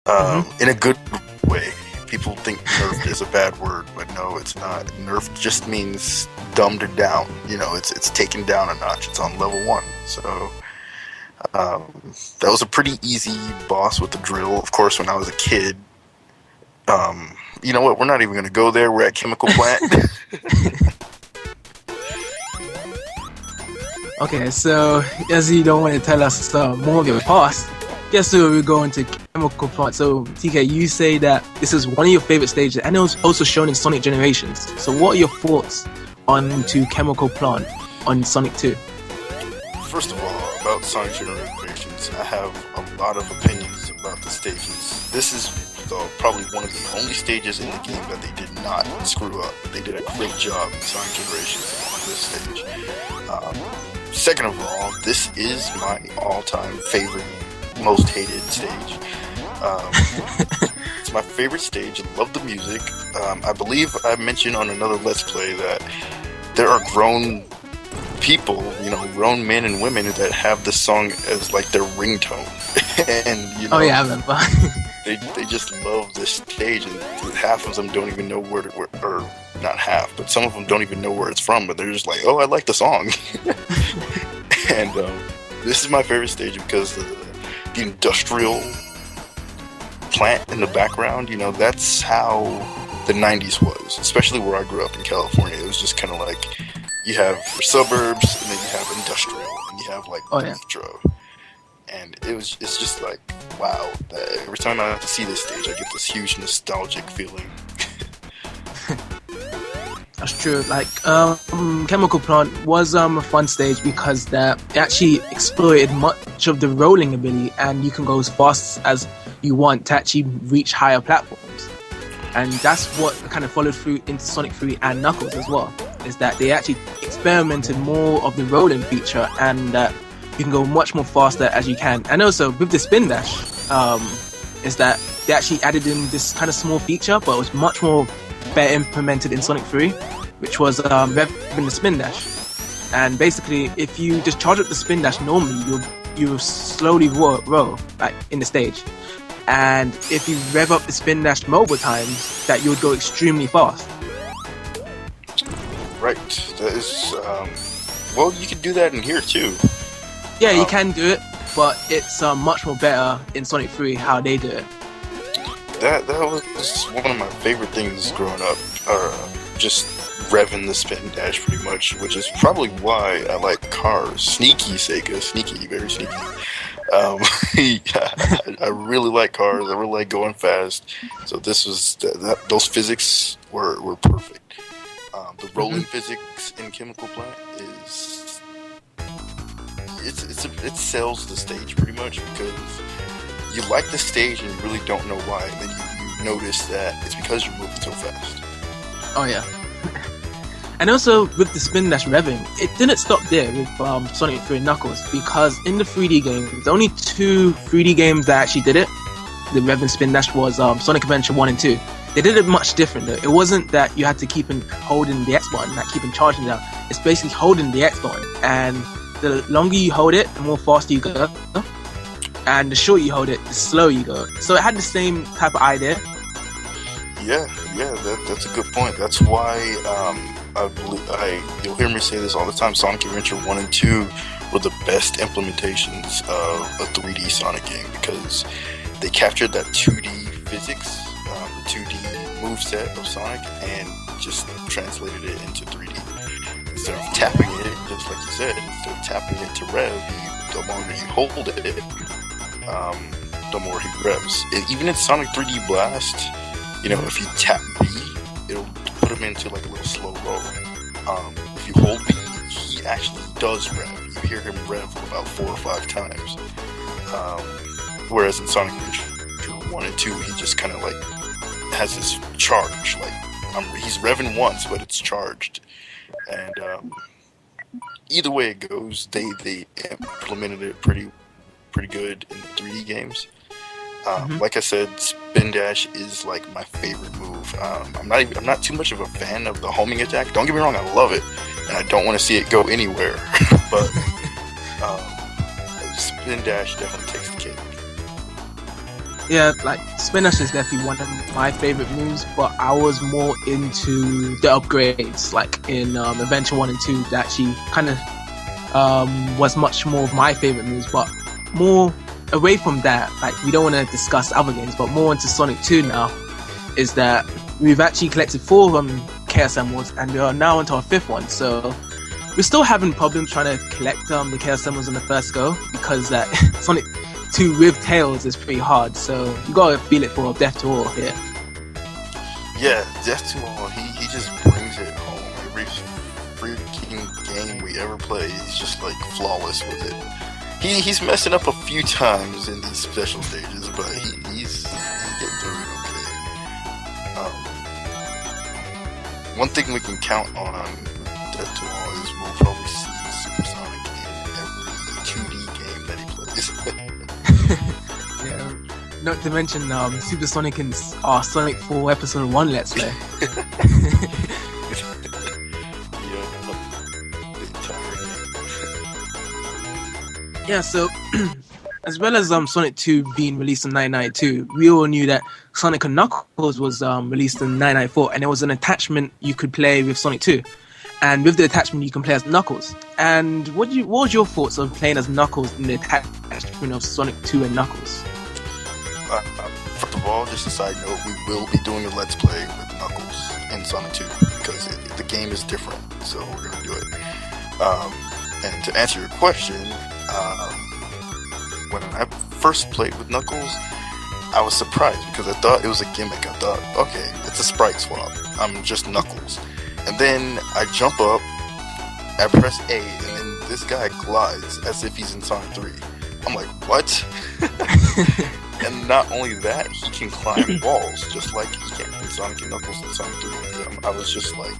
In a good way. People think nerfed is a bad word, but no, it's not. Nerfed just means dumbed down. It's taken down a notch. It's on level 1. So that was a pretty easy boss with the drill. Of course, when I was a kid, you know what? We're not even going to go there. We're at Chemical Plant. Okay, so as you don't want to tell us more of your past, guess we're going to Chemical Plant. So TK, you say that this is one of your favorite stages, and it was also shown in Sonic Generations. So what are your thoughts on to Chemical Plant on Sonic 2? First of all, about Sonic Generations, I have a lot of opinions about the stages. This is probably one of the only stages in the game that they did not screw up. They did a great job in Sonic Generations on this stage. Second of all, this is my all-time favorite, most hated stage. It's my favorite stage. I love the music. I believe I mentioned on another Let's Play that there are grown people, grown men and women that have this song as like their ringtone. And oh yeah, I remember. they just love this stage, and half of them don't even know where or not half, but some of them don't even know where it's from, but they're just like, oh, I like the song. And this is my favorite stage because of the industrial plant in the background. That's how the 90s was, especially where I grew up in California. It was just kind of like you have your suburbs, and then you have industrial, and you have like metro. And it's just like, wow, every time I see this stage, I get this huge nostalgic feeling. That's true. Like, Chemical Plant was a fun stage because it actually exploited much of the rolling ability, and you can go as fast as you want to actually reach higher platforms. And that's what kind of followed through into Sonic 3 and Knuckles as well, is that they actually experimented more of the rolling feature, and that you can go much more faster as you can. And also with the spin dash, is that they actually added in this kind of small feature, but it was much more better implemented in Sonic 3, which was revving the spin dash. And basically, if you just charge up the spin dash normally, you slowly roll like in the stage. And if you rev up the spin dash multiple times, that you would go extremely fast. Right. That is, well, you can do that in here too. Yeah, you can do it, but it's much more better in Sonic 3 how they do it. That was one of my favorite things growing up, just revving the spin dash pretty much, which is probably why I like cars. Sneaky Sega, sneaky, very sneaky. I really like cars. I really like going fast. So this was those physics were perfect. The rolling physics in Chemical Plant is it sells the stage pretty much because you like the stage and you really don't know why, and then you notice that it's because you're moving so fast. Oh yeah. And also with the spin dash revving, it didn't stop there with Sonic 3 and Knuckles, because in the 3D game, there's only 2 3D games that actually did it. The rev and spin dash was Sonic Adventure 1 and 2. They did it much different though. It wasn't that you had to keep holding the X button, like keep charging down. It's basically holding the X button, and the longer you hold it, the more faster you go. And the shorter you hold it, the slower you go. So it had the same type of idea. Yeah, that's a good point. That's why you'll hear me say this all the time. Sonic Adventure 1 and 2 were the best implementations of a 3D Sonic game because they captured that 2D physics, the 2D moveset of Sonic, and just translated it into 3D. Instead of tapping it, just like you said, instead of tapping it to rev, the longer you hold it, the more he revs. Even in Sonic 3D Blast, if you tap B, it'll put him into like a little slow roll. If you hold B, he actually does rev. You hear him rev about 4 or 5 times. Whereas in Sonic Adventure 1 and 2, he just kind of like has this charge. Like he's revving once, but it's charged. And either way it goes, they implemented it pretty good in the 3D games. Like I said, spin dash is like my favorite move. I'm not too much of a fan of the homing attack. Don't get me wrong, I love it, and I don't want to see it go anywhere. But spin dash definitely takes the cake. Yeah, like Spin Dash is definitely one of my favorite moves, but I was more into the upgrades, like in Adventure 1 and 2, that actually kind of was much more of my favorite moves, but more away from that, like we don't want to discuss other games, but more into Sonic 2 now, is that we've actually collected 4 Chaos Emeralds, and we are now into our 5th one, so we're still having problems trying to collect the Chaos Emeralds on the first go, because that Sonic 2 with Tails is pretty hard, so you gotta feel it for Death to All here. Yeah, Death to All, he just brings it home. Every freaking game we ever play, he's just like flawless with it. He's messing up a few times in these special stages, but he's getting through it okay. One thing we can count on Death to All is we'll probably see Super Sonic in every 2D game that he plays. Yeah, not to mention Super Sonic in our Sonic 4 Episode 1 Let's Play. Yeah, so as well as Sonic 2 being released in 1992, we all knew that Sonic and Knuckles was released in 1994, and it was an attachment you could play with Sonic 2. And with the attachment, you can play as Knuckles. And what was your thoughts of playing as Knuckles in the attachment of Sonic 2 and Knuckles? First of all, just a side note, we will be doing a Let's Play with Knuckles in Sonic 2 because the game is different, so we're going to do it. And to answer your question, when I first played with Knuckles, I was surprised because I thought it was a gimmick. I thought, okay, it's a sprite swap. I'm just Knuckles. And then I jump up, I press A, and then this guy glides as if he's in Sonic 3. I'm like, what? And not only that, he can climb walls just like he can in Sonic and Knuckles in Sonic 3. I was just like,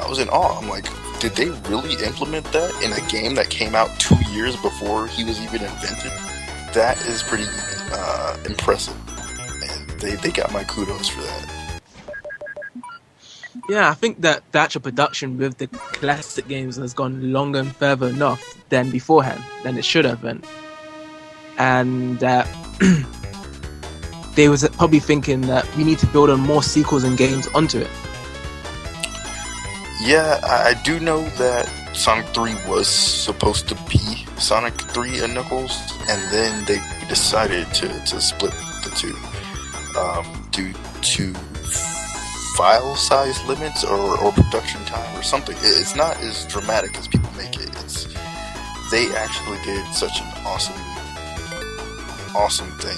I was in awe. I'm like, did they really implement that in a game that came out 2 years before he was even invented? That is pretty impressive. And they got my kudos for that. Yeah, I think that the actual production with the classic games has gone longer and further enough than beforehand, than it should have been. And they was probably thinking that we need to build on more sequels and games onto it. Yeah, I do know that Sonic 3 was supposed to be Sonic 3 and Knuckles, and then they decided to split the two due to file size limits or production time or something. It's not as dramatic as people make it. They actually did such an awesome thing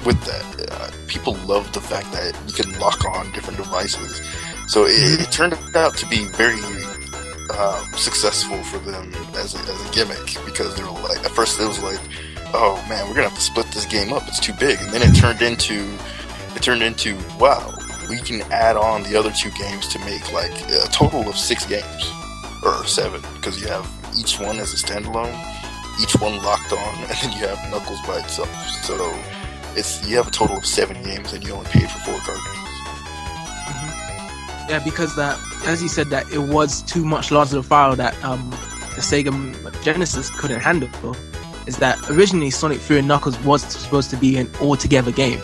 with that. People love the fact that you can lock on different devices. So it turned out to be very successful for them as a gimmick, because they were like, at first it was like, oh man, we're gonna have to split this game up, it's too big. And then it turned into wow, we can add on the other 2 games to make like a total of 6 games, or 7, because you have each one as a standalone, each one locked on, and then you have Knuckles by itself. So you have a total of 7 games, and you only paid for 4 cartridges. Yeah, because that, as you said, that it was too much larger of a file that the Sega Genesis couldn't handle. Is that originally Sonic 3 and Knuckles was supposed to be an all-together game,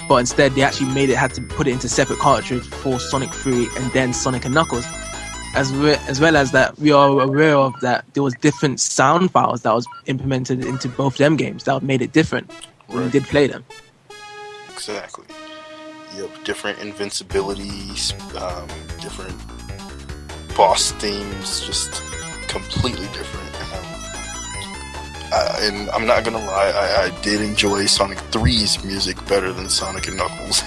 but instead they actually had to put it into separate cartridges for Sonic 3 and then Sonic and Knuckles. As well as that, we are aware of that there was different sound files that was implemented into both them games that made it different when we did play them. Exactly. Yep, different invincibilities, different boss themes, just completely different. And I'm not gonna lie, I did enjoy Sonic 3's music better than Sonic and Knuckles.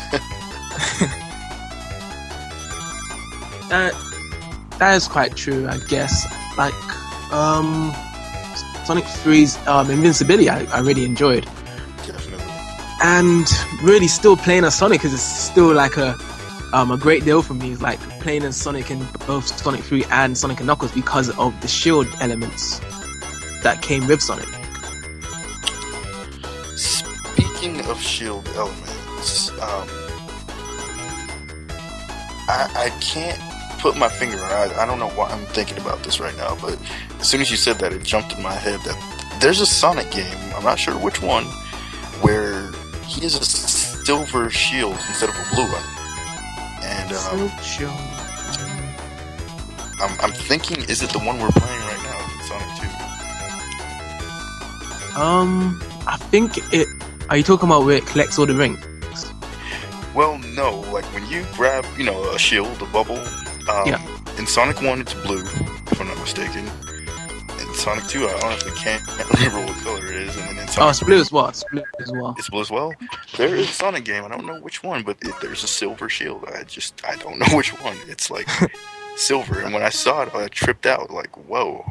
That is quite true, I guess. Like, Sonic 3's invincibility, I really enjoyed. Definitely. And really, still playing as Sonic is still like a great deal for me. It's like playing as Sonic in both Sonic 3 and Sonic and Knuckles because of the shield elements that came with Sonic. Speaking of shield elements, I can't put my finger on it. I don't know why I'm thinking about this right now, but as soon as you said that, it jumped in my head that there's a Sonic game, I'm not sure which one, where he has a silver shield instead of a blue one. And I'm thinking, is it the one we're playing right now, Sonic 2? I think it. Are you talking about where it collects all the rings? Well, no. Like when you grab, a shield, a bubble. In Sonic 1, it's blue, if I'm not mistaken. In Sonic 2, I honestly can't remember what color it is. And then in Sonic it's blue as well. It's blue as well. There is a Sonic game. I don't know which one, but there's a silver shield. I don't know which one. It's like silver. And when I saw it, I tripped out. Like, whoa.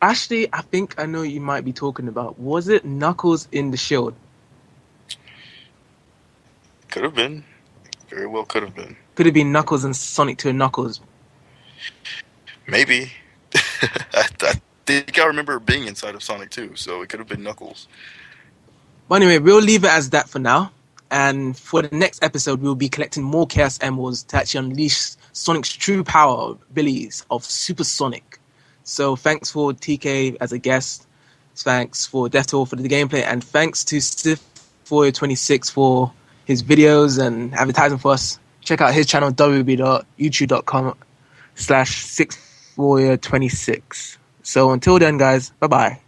Actually, I think I know what you might be talking about. Was it Knuckles in the shield? Could have been. Very well could have been. Could have been Knuckles and Sonic 2 and Knuckles. Maybe. I think I remember it being inside of Sonic 2, so it could have been Knuckles. But anyway, we'll leave it as that for now. And for the next episode, we'll be collecting more Chaos Emeralds to actually unleash Sonic's true power abilities of Super Sonic. So thanks for TK as a guest. Thanks for DeathToll for the gameplay. And thanks to Sith426 for his videos and advertising for us. Check out his channel, www.youtube.com/6warrior26. So until then, guys, bye-bye.